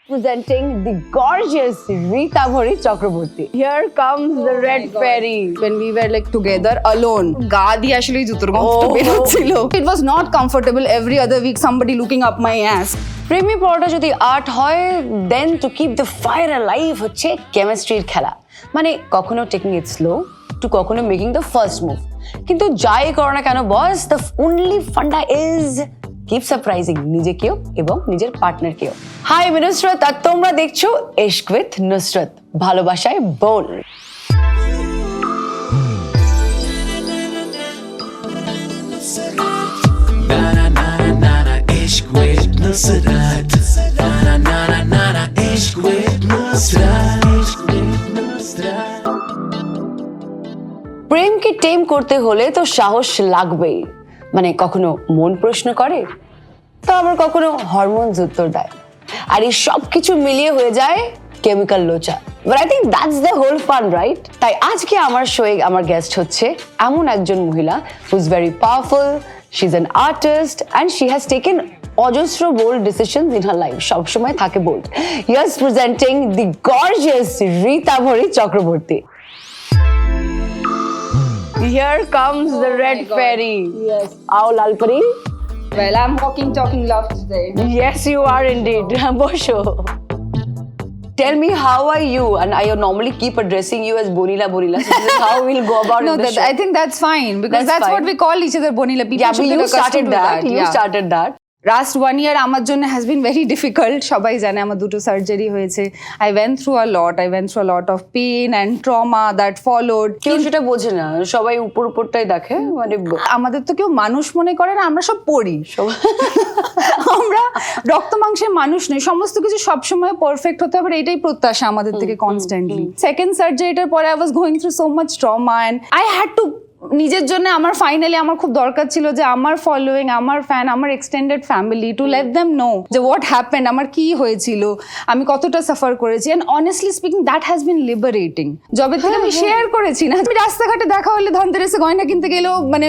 Presenting the gorgeous Rita Bhori Chakraborty. Here comes the red fairy. When we were like together alone, গা দিয়ে আসলে জুতোর গন্ধ বের হচ্ছিল. It was not comfortable. Every other week somebody looking up my ass. প্রেমে পড়াটা যদি আর্ট হয়, then to keep the fire alive হচ্ছে কেমিস্ট্রির খেলা। মানে কখনো টেকিং ইট স্লো টু কখনো মেকিং দ্য ফার্স্ট মুভ। কিন্তু যাই করো না কেন boss, the only funda is keep surprising নিজেকেও এবং নিজের পার্টনারকেও। হাই আমি নুসরত, আর তোমরা দেখছো ইশক উইথ নুসরত, ভালোবাসায় বোল। Ishq with Nusrat. Na na na na na. Ishq with Nusrat. Ishq with Nusrat. প্রেমকে টেম করতে হলে তো সাহস লাগবেই। মানে কখনো মন প্রশ্ন করে, তো আবার কখনো হরমোনস উত্তর দেয়, আর এই সব কিছু মিলিয়ে হয়ে যায় কেমিক্যাল লোচা। But I think that's the whole fun, right? তাই আজকে আমার শোয়ে আমার গেস্ট হচ্ছে এমন একজন মহিলা who is very powerful, she is an artist and she has taken অজস্র bold decisions in her life. সবসময় থাকে bold. Yes, presenting the gorgeous Rita Bhori Chakraborty. Here comes the red fairy. Yes. Ao Lalpari. Well, I'm walking, talking love today. Yes, you are indeed. Bosho. Tell me, how are you? And I normally keep addressing you as Bonila. So this is how we'll go about No, in the show. I think that's fine because that's fine. what we call each other Bonila. People Yeah, but should you get accustomed started to that. You yeah. started that. Last 1 year আমার জন্য has been very difficult. সবাই জানে আমার দুটো surgery হয়েছে. I went through a lot of pain and trauma that followed. কেউ সেটা বোঝে না, সবাই উপর উপরটাই দেখে। মানে আমাদের তো কেউ মানুষ মনে করে না, আমরা সব পড়ি। আমরা রক্ত মাংসের মানুষ নই, সমস্ত কিছু সবসময় পারফেক্ট হতে হবে, এটাই প্রত্যাশা আমাদের থেকে কনস্ট্যান্টলি। সেকেন্ড সার্জারিটার পরে I was going through so much trauma and I had to নিজের জন্য আমার ফাইনালি আমার খুব দরকার ছিল যে আমার ফলোয়িং, আমার ফ্যান, আমার extended family to let them know যে হোয়াট হ্যাপেন্ড, আমার কি হয়েছিল, আমি কতটা সাফার করেছি। And honestly speaking that has been liberating. যবে থেকে আমি শেয়ার করেছি না, আমি রাস্তাঘাটে দেখা হলে ধনতেরাসে গয়না কিনতে গেলেও মানে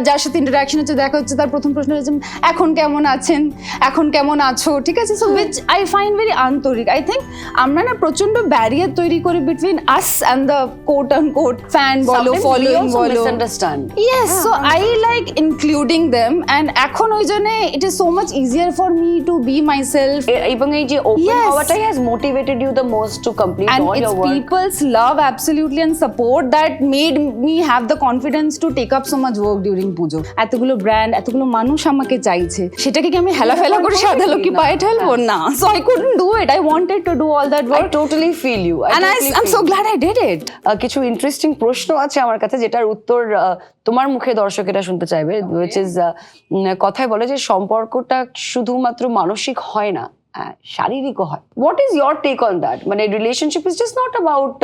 যার সাথে ইন্টারাকশন হচ্ছে, দেখা হচ্ছে, তার প্রথম প্রশ্ন হচ্ছে এখন কেমন আছেন, এখন কেমন আছো, ঠিক আছে? So which I find very আন্তরিক। আই থিঙ্ক আমরা না প্রচন্ড ব্যারিয়ার তৈরি করি between us and the quote and quote fan বলো, ফলোয়িং বলো। misunderstand. Yes, so I like including them and এখন ওই জন্য it is so much easier for me to be myself. এবং এই যে ওপেন Yes. হওয়াটাই has motivated you the most to complete And all it's your work. people's love absolutely and support that made me have the confidence to take up so much work during পুজো। এতগুলো brand, এতগুলো মানুষ আমাকে চাইছে, সেটাকে কি আমি হেলাফেলা করে সাদা লোকি পায়ে ঠেলবো না? So I couldn't do it. I wanted to do all that I work. totally feel you. And totally I'm feel so you. glad I did it. কিছু ইন্টারেস্টিং প্রশ্ন আছে আমার কাছে, যেটার উত্তর তোমার মুখে দর্শকেরা শুনতে চাইবে, which is কথায় বলে যে সম্পর্কটা শুধুমাত্র মানসিক হয় না, শারীরিকও হয়। What is your take on that? মানে relationship is just not about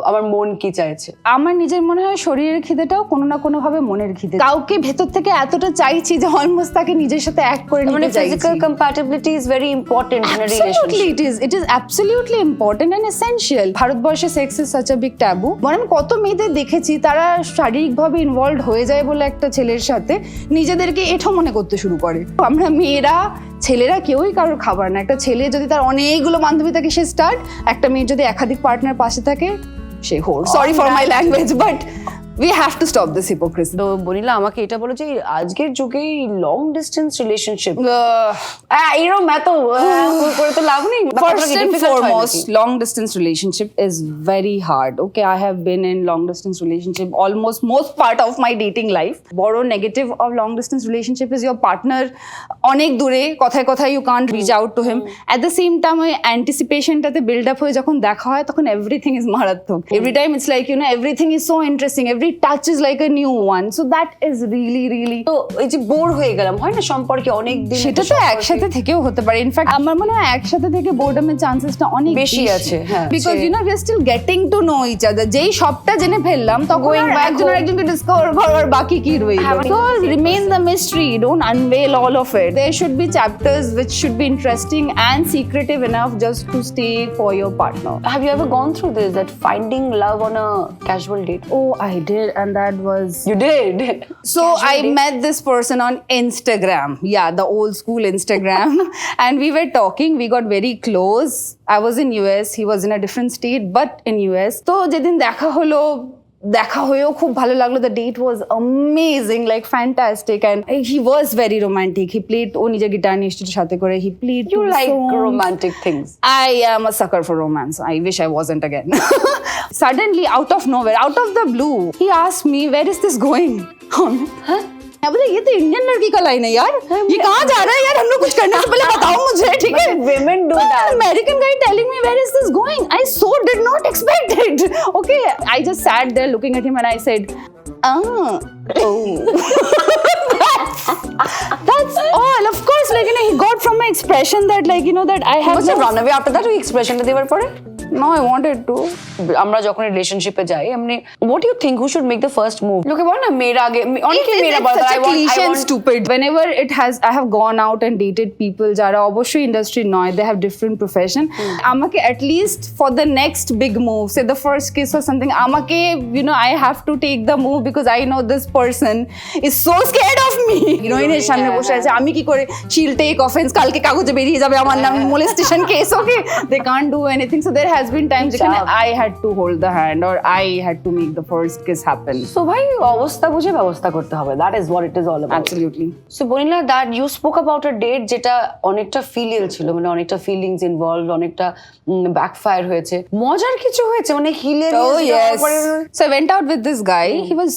আমার মন কি চাইছে। আমার নিজের মনে হয় শরীরের খিদেটাও কোনো না কোনো ভাবে মনের খিদে। কাউকে ভেতর থেকে এতটা চাইছি যে অলমোস্ট তাকে নিজের সাথে অ্যাক্ট করে মানে নিতে চাইছি। Physical compatibility is very important in a Absolutely, relationship. it is absolutely important and essential. ভারতবর্ষে sex is such a big taboo. মানে আমি কত মেয়েদের দেখেছি তারা শারীরিকভাবে ইনভলভ হয়ে যায় বলে একটা ছেলের সাথে নিজেদেরকে এঠো মনে করতে শুরু করে। আমরা মেয়েরা, ছেলেরা কেউই কারোর খাবার না। একটা ছেলে যদি তার অনেকগুলো বান্ধবী থাকে সে স্টার্ট, একটা মেয়ের যদি একাধিক পার্টনার পাশে থাকে সে whore. Sorry for my language but we have to stop this hypocrisy. তো বনিলা আমাকে এটা বলো যে আজকের যুগে লং ডিস্টেন্স রিলেশনশিপ এরকম এত করে তো লাভ নেই। First and foremost, long distance relationship is very hard. Okay, I have been in long distance relationship almost most part of my dating life. বড় negative of long distance relationship is your partner অনেক দূরে, কথায় কথায় you can't reach out to him. At the same time, ওই anticipationটাতে build up হয়ে যখন দেখা হয় তখন everything is মারাত্মক. Every time it's like, you know, everything is so interesting. Every touch is like a new one. So that is really তো এই যে বোর হয়ে গেলাম, হয় না সম্পর্কে অনেক দিন, সেটা তো একসাথে থেকেও হতে পারে। ইনফ্যাক্ট আমার মনে হয় একসাথে থেকে বোর্ডামের চান্সেসটা অনেক বেশি আছে, হ্যাঁ। Because you know we are still getting to know each other. যেই সবটা জেনে ফেললাম তখন Going back একজন home. একজনকে ডিসকভার করার বাকি কি রইল? So remain the mystery, don't unveil all of it. There should be chapters which should be interesting and secretive enough just to stay for your partner. Have you ever gone through this, that finding love on a casual date? Oh, I did. did, and that was. You did. So I met this person on Instagram. Yeah, the old school Instagram. And we were talking. We got very close. I was in US. He was in a different state, but in US. So যেদিন দেখা হয়েও খুব ভালো লাগলো. The date was amazing, like fantastic, and he was very romantic. He played ও নিজে guitar নিয়ে এসেছিল সাথে করে. He played You two like songs. romantic things. I am a sucker for romance. I wish I wasn't again. Suddenly, out of nowhere, out of the blue, he asked me, "Where is this going?" Huh? मैं बोला ये तो Indian लड़की का line है यार. ये कहाँ जा रहा है यार? हम लोग कुछ करने से पहले बताओ मुझे, ठीक है? But women do that. American guy telling me where is this going? I so did not expect it. Okay, I just sat there looking at him and I said, oh. That's all. Of course, like, you know, he got from my expression that, like, you know, that I have. Was it run away after that? ওই এক্সপ্রেশনটা দেওয়ার পরে? No, I wanted to. আমরা যখন রিলেশনশিপে যাই এমনি what do you think who should make the first move? লোকে বলে না মেয়েরা আগে অনেকে মেয়েরা বলে Such I a want cliche and stupid. Whenever I have gone out and dated people যারা অবশ্যই ইন্ডাস্ট্রি নয়, they have different profession. আমাকে at least for the next big move, say the first kiss or something, আমাকে, you know, I have to take the move because I know this person is so scared of me. হিরোইনের সামনে বসে আছে, আমি কি করে she'll take offense, কালকে কাগজে বেরিয়ে যাবে আমার নাম molestation case. Okay, they can't do anything. So there has been times যেখানে I had to hold the hand or I had to make the first kiss happen. So ভাই অবস্থা বুঝে ব্যবস্থা করতে হবে. That is what it is all about. Absolutely. So বনিলা, that you spoke about a date যেটা অনেকটা filial ছিল, মানে অনেকটা ফিলিংস ইনভলভড, অনেকটা ব্যাকফায়ার হয়েছে, মজার কিছু হয়েছে, মানে hilarious. Oh yes. So I went out with this guy. He was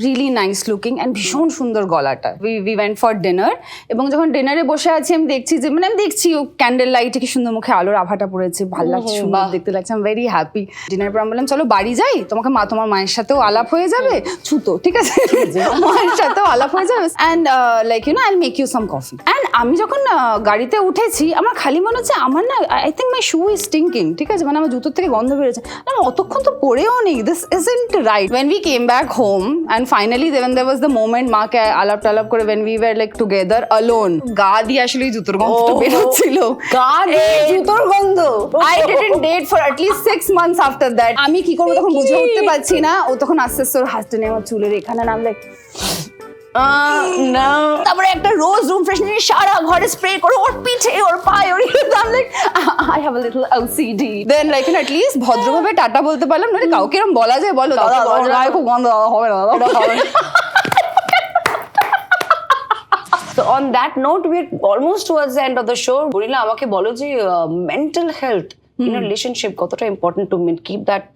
really nice looking and ভীষণ সুন্দর গলাটা. We went for dinner এবং যখন ডিনারে বসে আছি আমি দেখছি যে মানে আমি দেখছি ও ক্যান্ডেল লাইটে কি সুন্দর মুখে আলোর আভাটা পড়েছে, ভালো লাগছে, সুন্দর দেখতে লাগছে, I am very happy. Dinner পর আমি বললাম চলো বাড়ি যাই, তোমার মায়ের সাথেও আলাপ হয়ে যাবে, ছুতো, ঠিক আছে, মায়ের সাথেও আলাপ হয়ে যাবে, and like you know I will make you some coffee. And আমি যখন গাড়িতে উঠেছি আমার খালি মনে হচ্ছে আমার না, I think my shoe is stinking, ঠিক আছে, মানে আমার জুতোর থেকে গন্ধ বেরোচ্ছে. অতক্ষণ তো পরেও নেই, this isn't right. When we came back home and finally when there was the moment মাকে আলাপ টালাপ করে when we were like together alone, গা দিয়ে আসলে জুতোর গন্ধটা বেরোচ্ছিল. গা দিয়ে জুতোর গন্ধ. I didn't date for at least 6 months after that. আমি কি করবো তখন বুঝে উঠতে পারছি না. ও তখন আস্তে আস্তে ওর হাতটা নিয়ে আমার চুলের এখানে নাম লাইক না, তারপরে একটা রোজ রুম ফ্রেশনার সারা ঘরে স্প্রে করে ওর পিঠে ওর পায়ে ওর দাম like I have a little OCD. Then like at least ভদ্রভাবে টাটা বলতে পারলাম, নইলে কাউকে এরকম বলা যায় বলো দাদা গায়ে খুব গন্ধ, হবে না দাদা. So on that note, we're almost towards the end of the show. বনিলা, আমাকে বলো যে mental health in a relationship কতটা important to keep that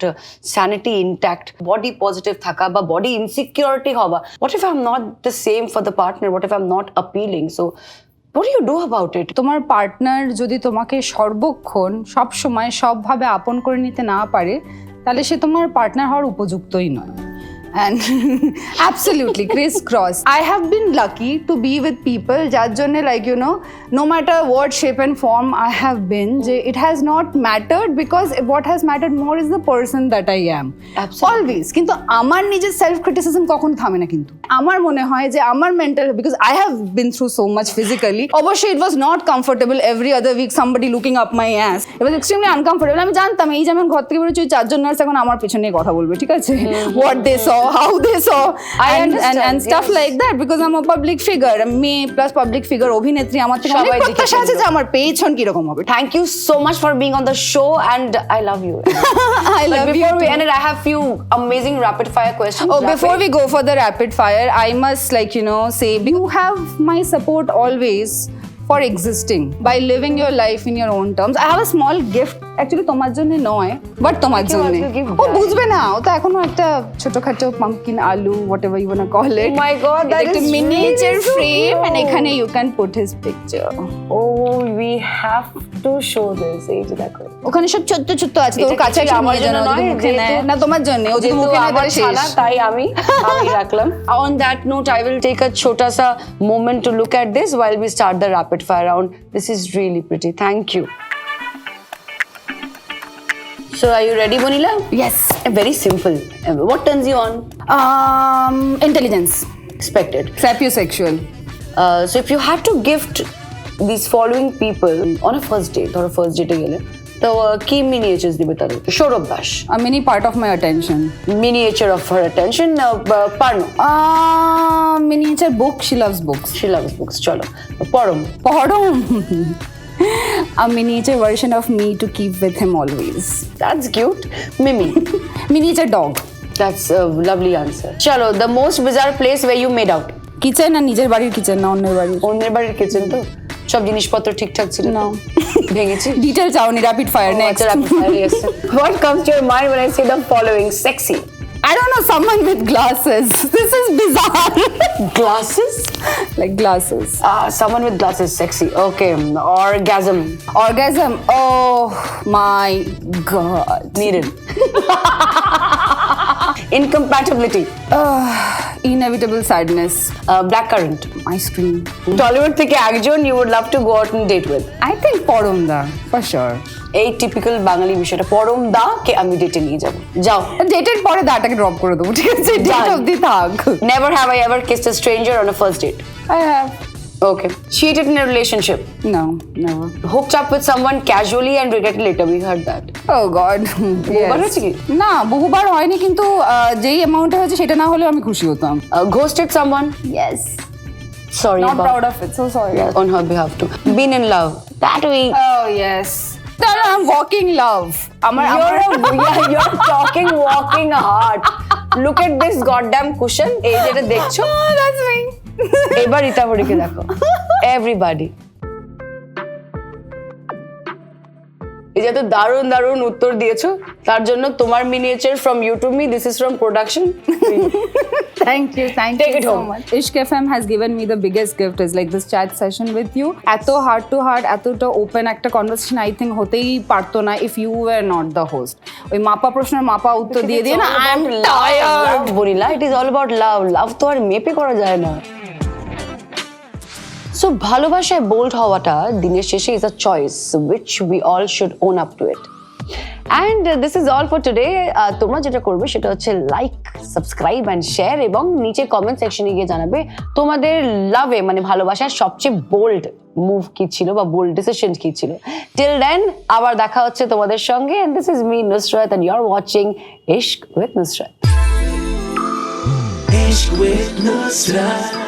sanity intact, body positive থাকা বা body insecurity হওয়া. What if I'm not the same for the partner? What if I'm not appealing? So what do you do about it? তোমার partner যদি তোমাকে সর্বক্ষণ সব সময় সবভাবে আপন করে নিতে না পারে তাহলে সে তোমার পার্টনার হওয়ার উপযুক্তই নয়. And absolutely crisscross. I have been lucky to be with people যার জন্য like you know no matter what shape and form I have been, it has not mattered because what has mattered more is the person that I am. Absolutely. Always. কিন্তু আমার নিজের self criticism কখনো থামে না. কিন্তু আমার মনে হয় যে আমার mental, because I have been through so much physically, অবশ্যই it was not comfortable every other week somebody looking up my ass. It was extremely uncomfortable. আমি জানতাম এই যে আমি ঘর থেকে বেরোচ্ছি 4 জন নার্স এখন আমার পেছনে কথা বলবে, ঠিক আছে, what they saw, how they saw, and stuff like that because I'm a public figure. Me plus public figure অভিনেত্রী, আমার থেকে অনেক প্রত্যাশা আছে যে আমার পেছন কি রকম হবে. Thank you so much for being on the show and I love you. I love you. Before we end it, I have few amazing rapid fire questions. Oh, before we go for the rapid fire, I must like you know say you have my support always for existing by living your life in your own terms. I have a small gift actually তোমার জন্য নয় but তোমার জন্য. ও বুঝবে না, ও তো এখনো একটা ছোটখাটো পাম্পকিন আলু whatever you wanna call it. Oh my god, that is a miniature really frame so and এখানে you can put his picture. Oh, we have to show this. এই যে দেখো ওখানে সব ছোট্ট ছোট্ট আছে, তোর এটা কাছে কি আমার জন্য নয়, না তোমার জন্য, ও যদি মুখে না ধরে শেষ. তাই আমি রাখলাম. On that note, I will take a chota sa moment to look at this while we start the rapid fire round. This is really pretty. Thank you. So are you ready, Bonila? Yes. Very simple. What turns you on? Intelligence. Expected. Sapiosexual. So if you had to gift these following people on a first date or a first date গেলে তো কি মিনিয়েচার্স দিবে তাদেরকে? Sourav Das, A mini part of my attention. Miniature of her attention. Parno, Miniature book. She loves books. She loves books. চলো পরম, Param. A miniature version of me to keep with him always. That's cute. Mimi, Miniature dog. That's lovely answer. চলো the most bizarre place way you made out. Kitchen না নিজের বাড়ির kitchen না অন্যের বাড়ির? অন্যের বাড়ির কিচেন তো? সব জিনিসপত্র ঠিকঠাক ছিল? না। ভেঙেছি? ডিটেল চাওনি, rapid fire next. What comes to your mind when I say the following? Sexy. I don't know, someone with glasses. This is bizarre. Glasses? Like glasses. Someone with glasses, sexy. Okay. Orgasm. Orgasm. Oh my god. Needed. Incompatibility. Inevitable sadness. Blackcurrant. Ice cream. Tollywood থেকে একজন you would love to go out and date with. I think Poromda, for sure. এই typical বাঙালি বিষয়টা, পরম দা কে আমি ডেটে নিয়ে যাব। যাও। ডেটের পরে দাটাকে ড্রপ করে দেবো, ঠিক আছে? Date Done. অবধি থাক। Never have I ever kissed a stranger on a first date. I have. Okay. Cheated in a relationship. No, never. Hooked up with someone casually and regretted later. We heard that. Oh god. বহুবার হয়েছে কি? না, বহুবার হয়নি, কিন্তু যেই অ্যামাউন্টে হয়েছে সেটা না হলেও আমি খুশি হতাম। Ghosted someone. Yes. Sorry Not about proud of it, so sorry. on her behalf too. Been in love. That we. Oh yes. I'm walking love. You're talking walking heart. Look at this goddamn cushion. এই যেটা দেখছো? Oh, that's me. এবার রিতাভরিকে দেখো। Everybody. এই যে এত দারুণ দারুণ উত্তর দিয়েছো, তার জন্য তোমার miniature from you to me. This is from production. Thank you Take you it so home. much. Ishq FM has given me the biggest gift is like this chat session with you. এত heart to heart, এতটা open একটা conversation I think হতেই পারতো না if you were not the host. ওই মাপা প্রশ্নের মাপা উত্তর দিয়ে দিয়ে না I'm tired. বলিলা, it is all about love. Love তো আর মেপে করা যায় না। সো ভালোবাসায় বোল্ড হওয়াটা দিনের শেষে is a choice which we all should own up to it. And this is all for today. তোমরা যেটা করবে সেটা হচ্ছে লাইক, সাবস্ক্রাইব অ্যান্ড শেয়ার, এবং নিচে কমেন্ট সেকশনে গিয়ে জানাবে তোমাদের লাভে মানে ভালোবাসার সবচেয়ে বোল্ড মুভ কি ছিল বা বোল্ড ডিসিশন কি ছিল। টিল দেন আবার দেখা হচ্ছে তোমাদের সঙ্গে। And this is me Nusrat and you are watching Ishq with Nusrat. Ishq with Nusrat.